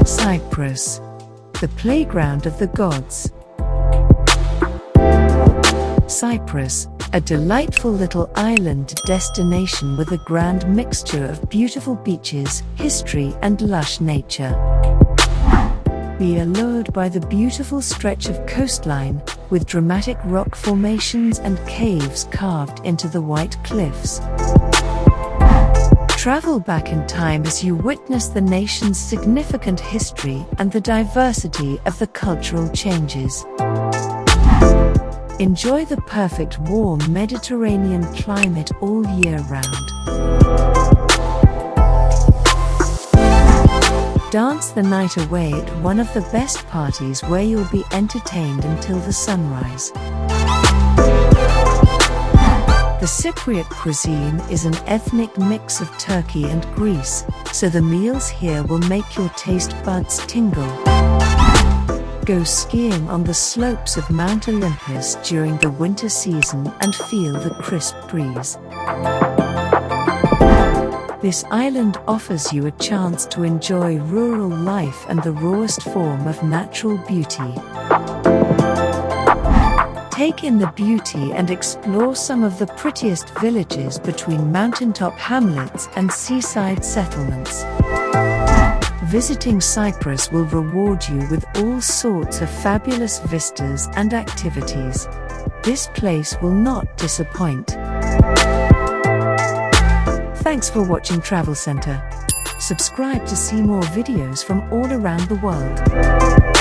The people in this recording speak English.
Cyprus, the playground of the gods. Cyprus, a delightful little island destination with a grand mixture of beautiful beaches, history, and lush nature. Be allured by the beautiful stretch of coastline, with dramatic rock formations and caves carved into the white cliffs. Travel back in time as you witness the nation's significant history and the diversity of the cultural changes. Enjoy the perfect warm Mediterranean climate all year round. Dance the night away at one of the best parties where you'll be entertained until the sunrise. The Cypriot cuisine is an ethnic mix of Turkey and Greece, so the meals here will make your taste buds tingle. Go skiing on the slopes of Mount Olympus during the winter season and feel the crisp breeze. This island offers you a chance to enjoy rural life and the rawest form of natural beauty. Take in the beauty and explore some of the prettiest villages between mountaintop hamlets and seaside settlements. Visiting Cyprus will reward you with all sorts of fabulous vistas and activities. This place will not disappoint. Thanks for watching Travel Center. Subscribe to see more videos from all around the world.